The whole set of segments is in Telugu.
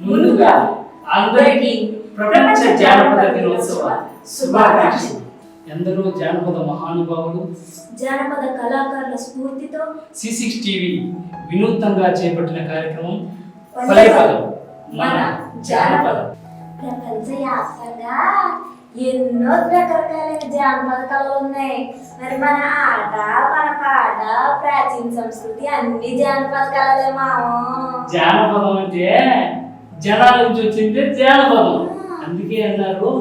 ముందుగా అందరికీ ప్రపంచ జానపద దినోత్సవ శుభాకాంక్షలు. ఎందరో జానపద మహానుభావులు, జానపద కళాకారుల స్ఫూర్తితో C6 టీవీ వినూత్నంగా చేపట్టిన కార్యక్రమం పల్లెపదం మన జానపదం. ప్రపంచవ్యాప్తంగా ఎన్నో రకరకాలైన జానపద కళలు ఉన్నాయి. మరి మన ఆట, మన పాట, ప్రాచీన సంస్కృతి అన్ని జానపద కళలే మావో. జానపదం అంటే జనాల నుంచి వచ్చింది జానపదం. అందుకే అన్నారు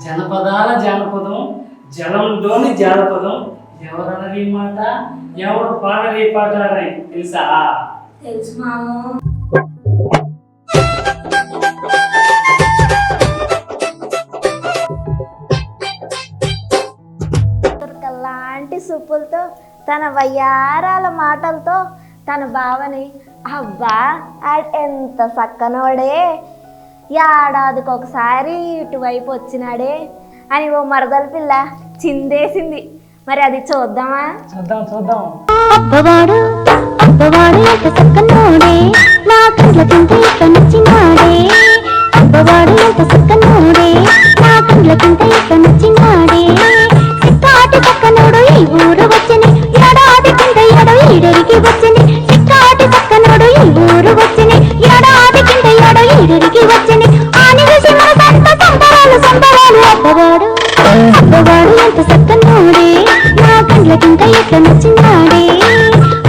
జనపదాల జానపదం, జలంలోని జానపదం. ఎవరనరి మాట, ఎవరు పాడరి పాట అని తెలుసా? తెలుసు మామూ. లాంటి సూపులతో, తన వయ్యారాల మాటలతో తన బావని అబ్బా ఎంత చక్కనోడే, ఏడాదికి ఒకసారి ఇటువైపు వచ్చినాడే అని ఓ మరదల పిల్ల చిందేసింది. మరి అది చూద్దామా? చూద్దాం. అబ్బవాడు అబ్బవాడు ఎంత చక్కనోడే, నా కండ్లకింత ఇట్లా నచ్చినాడే. అబ్బవాడు ఎంత చక్కనోడే, నా కండ్లకింత ఇట్లా నచ్చినాడే. సిక్కాటి చక్కనోడు ఈ ఊరు వచ్చిని, ఏడాది కింద ఏడో ఈడరికి వచ్చిని. సిక్కాటి చక్కనోడు ఈ ఊరు వచ్చిని, ఏడాది కింద ఏడో ఈడరికి వచ్చిని. ఆని చూసి మనసంత సంబరాలు. అబ్బవాడు అబ్బవాడు ఎంత చక్కనోడే, నా కండ్లకింత ఎట్లా నచ్చినాడే.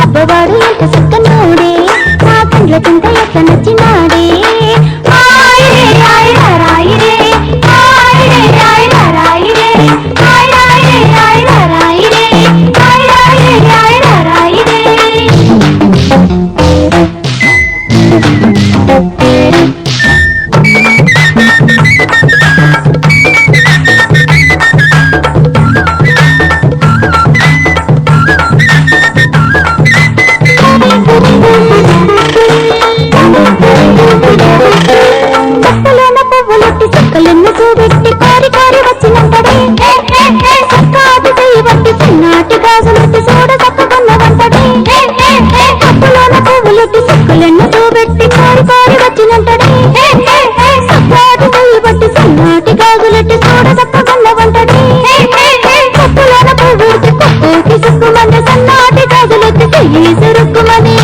అబ్బవాడు ఎంత చక్కనోడే, నా కండ్లకింత ఎట్లా నచ్చినాడే. చక్కలెన్ను చూపెట్టి కారి కారి వచ్చినంతడే. చక్కాది చెయ్యి బట్టి చిన్నాటి గాజులెట్టి చూడ చక్కగొన్న వంటడే. కప్పులోన పువ్వులెట్టి చక్కలెన్ను చూపెట్టి కారి కారి వచ్చినంతడే. చక్కాది చెయ్యి బట్టి చిన్నాటి గాజులెట్టి చూడ చక్కగొన్న వంటడే. కప్పులోన పువ్వులెట్టి కొత్తకి సిక్కుమని సన్నాటి గాజులెట్టి చెయ్యి సురుక్కుమని.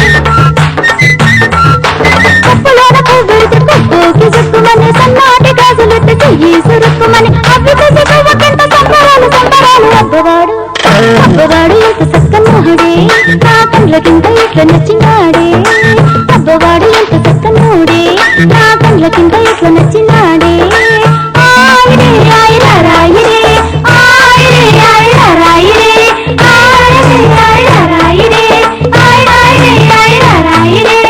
కప్పులోన పువ్వులెట్టి కొత్తకి సిక్కుమని సన్నాటి గాజులెట్టి చెయ్యి సురుక్కుమని. అవి చూసి పువ్వకెంత సంబరాలు. అబ్బవాడు ఎంత చక్కనోడే, నా కండ్లకింత ఎట్లా నచ్చినాడే. అబ్బవాడు ఎంత చక్కనోడే, నా కండ్లకింత ఎట్లా నచ్చినాడే. ఆయరే ఆయరా రాయిరే, ఆయరే ఆయరా రాయిరే, ఆయరే ఆయరా రాయిరే, ఆయరే ఆయరా రాయిరే.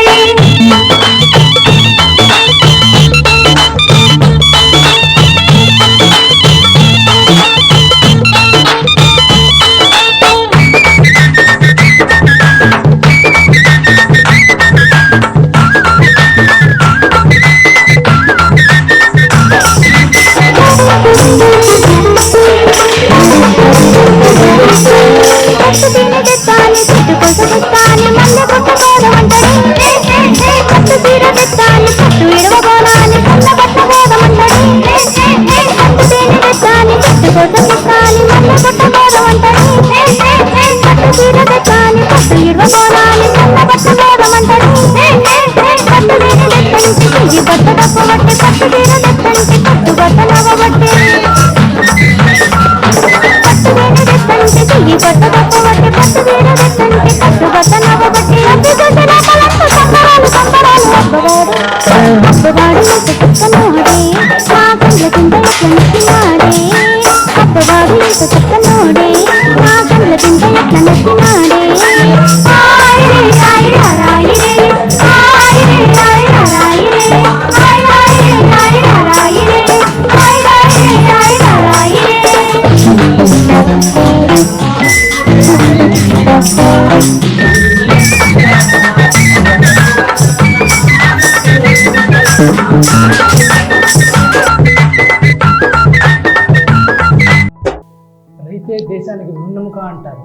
అబ్బవాడు ఎంత చక్కనోడే, నా కండ్లకింత ఎట్లా నచ్చినాడే. అబ్బవాడు ఎంత చక్కనోడే, నా కండ్లకింత ఎట్లా నచ్చినాడే. ఆయరే ఆయరా రాయిరే, ఆయరే ఆయరా రాయిరే, ఆయరే ఆయరా రాయిరే, ఆయరే ఆయరా రాయిరే. రైతే దేశానికి వెన్నెముక అంటారు.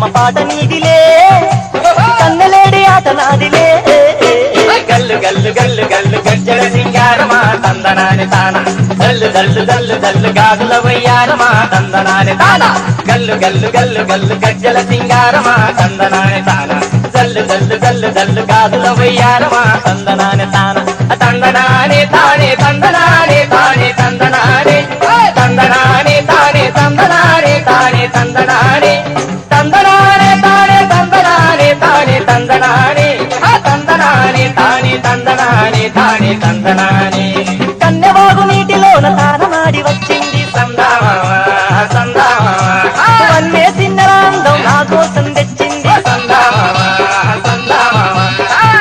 చందమామ పాట నీదిలే కన్నలేడి ఆట నాదిలే గల్లు గల్లు గల్లు గల్లు గజ్జల సింగారమా తందనాని తాన గల్లు గల్లు గల్లు గల్లు గాజుల వయ్యారమా తందనాని తాన గల్లు గల్లు గల్లు గల్లు గజ్జల సింగారమా తందనాని తాన గల్లు గల్లు గల్లు గల్లు గాజుల వయ్యారమా తందనాని తాన తందనాని తానే తందనాని తానే తందనాని తందనాని తానే తందనాని తానే తందనాని తందనాని తానే తందనాని తానే తందనాని తందనాని తానే తందనాని తానే తందనాని కన్నెవాగు నీటిలోన తానమాడి వచ్చింది సందామామ సందామామ వన్నే సిన్నరాందం నా కోసం తెచ్చింది సందామామ సందామామ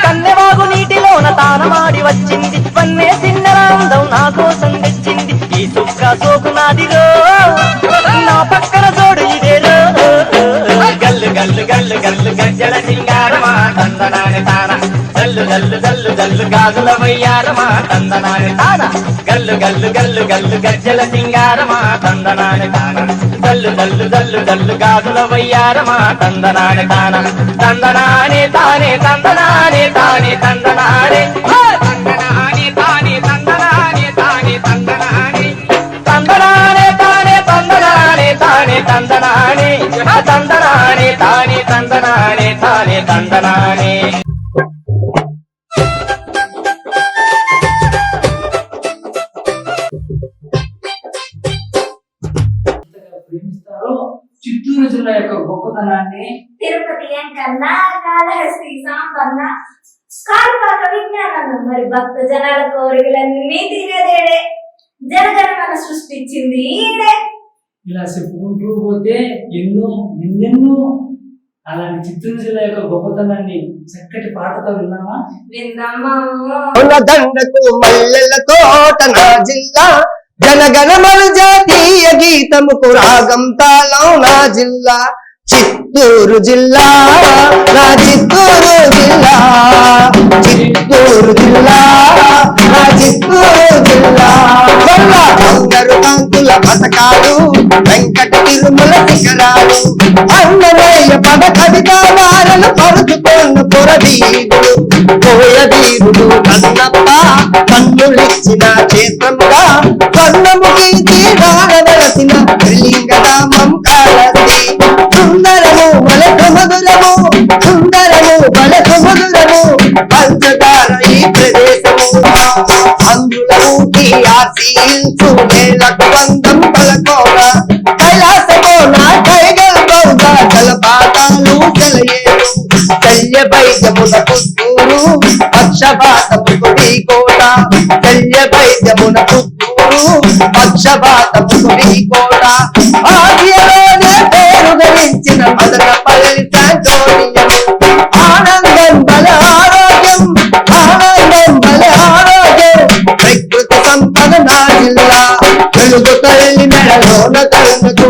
కన్నెవాగు నీటిలోన తానమాడి వచ్చింది వన్నే సిన్నరాందం నా కోసం తెచ్చింది ఈ సుక్క సోకు నాదిరో నా పక్కన జోడు ఇదేరో గల్లు గల్లు గల్లు గల్లు గజ్జల సింగారమా తందనాని తాన గల్లు గల్లు గల్లు గల్లు గాజుల వయ్యారమా తందనాని తాన గల్లు గల్లు గల్లు గల్లు గజ్జల సింగారమా తందనాని తాన గల్లు గల్లు గల్లు గల్లు గాజుల వయ్యారమా తందనాని తాన తందనాని తానే తందనాని తానే తందనాని తందనాని తానే తందనాని తానే తందనాని తందనాని తానే తందనాని తానే తందనాని తందనాని తానే తందనాని తానే తందనాని ప్రేమిస్తారో చిత్తూరు జిల్లా యొక్క గొప్పతనాన్ని తిరుపతి ఎంకన్నా కాళహస్తి సాంబన్న కాల్పాక విజ్ఞానం మరి భక్త జనాల కోరికలన్నీ తీరేదేడే జనగణమన సృష్టించింది ఈడే. ఇలా చెప్పుకుంటూ పోతే ఎన్నెన్నో అలాంటి చిత్తూరు జిల్లా యొక్క గొప్పతనాన్ని చక్కటి పాటతో విన్నామా? విందమ్మా. దండకు మల్లెల తోట నా జిల్లా జనగణమన జాతీయ గీతముకు రాగం తాళం నా జిల్లా చిత్తూరు జిల్లా నా చిత్తూరు జిల్లా చిత్తూరు జిల్లా నా చిత్తూరు జిల్లా అందరు కాంతుల పథకాలు వెంకట తిరుమల శిఖరాలు అన్నమయ్య పద కవితావారలు పరుచుకున్న పురవీరుడు కోయవీరుడు కన్నప్ప కన్నులిచ్చిన క్షేత్రముగా స్వర్ణముఖి రాగవలసిన త్రిలింగరామం కాళహస్తి సుందరము బలకు మధురము సుందరము బలకు మధురము పంచదార ఈ ప్రదేశము అందుల ఊటి ఆశీల్చు నేలకు వందం పలకోగా కైలాసకోన కైగల్ బౌద్ధ జలపాతాలు సెలయేరు శల్య వైద్యముల పుత్తూరు పక్షపాతము కోట శల్య వైద్యముల పుత్తూరు పక్షపాతము కోట ఆదిలోనే పేరు గణించిన మదనపల్లి శాంతోనియం ఆనందం బల ఆరోగ్యం ఆనందం బల ఆరోగ్యం ప్రకృతి సంపద నా జిల్లా తెలుగు తల్లి మెడలోన కరుణకు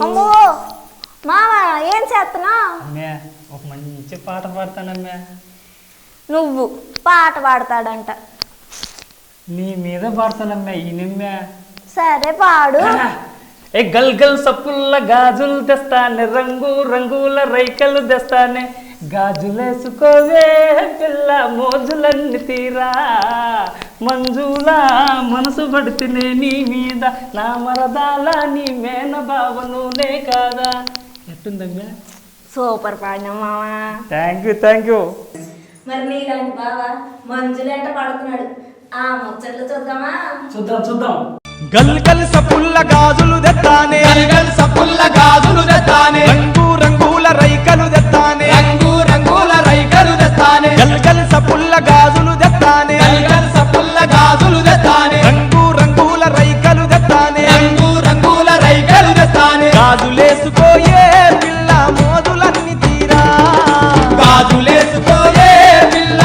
అమ్మో మావా ఏం చేస్తున్నావు? అమ్మే ఒక మంచి పాట పాడతానమ్మే. నువ్వు పాట పాడతాడంట. నీ మీద పాడతానమ్మే ఈ నిమ్మే. సరే పాడు. ఏ గల్ గల్ సప్పుల్ల గాజులు తెస్తానే రంగు రంగుల రైకలు తెస్తానే గాజులేసుకోవే పిల్ల మోజులన్నీ తీరా మంజులా మనసు పడితేనే నీ మీద నా మరదాల నీ మేన భావనునే కాదా. ఎట్టుందమ్మా? సూపర్ పాడినా మావా. Thank you. మరి నీలాంటి బావా మంజులంట పడుతున్నాడు. ఆ ముచ్చట్లు చూద్దామా? చూద్దాం. గల్ గల్ సపుల్ల గాజులు దెత్తానే గల్ గల్ సపుల్ల గాజులు దెత్తానే రంగు రంగుల రైకలు దెత్తానే రంగు రంగుల రైకలు దెత్తానే గల్ గల్ సపుల్ల గాజులు దెత్తానే గల్ గల్ సపుల్ల గాజులు దెత్తానే రంగు రంగుల రైకలు దెత్తానే రంగు రంగుల రైకలు దెత్తానే గాజులేసుకోయే పిల్ల మోదులన్నీ తీరా గాజులేసుకోయే పిల్ల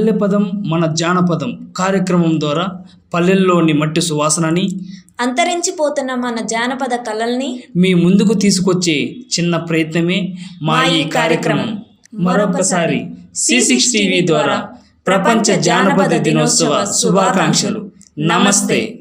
పల్లె పదం మన జానపదం కార్యక్రమం ద్వారా పల్లెల్లోని మట్టి సువాసనని, అంతరించిపోతున్న మన జానపద కళల్ని మీ ముందుకు తీసుకొచ్చే చిన్న ప్రయత్నమే మా ఈ కార్యక్రమం. మరొకసారి C6 టీవీ ద్వారా ప్రపంచ జానపద దినోత్సవ శుభాకాంక్షలు. నమస్తే.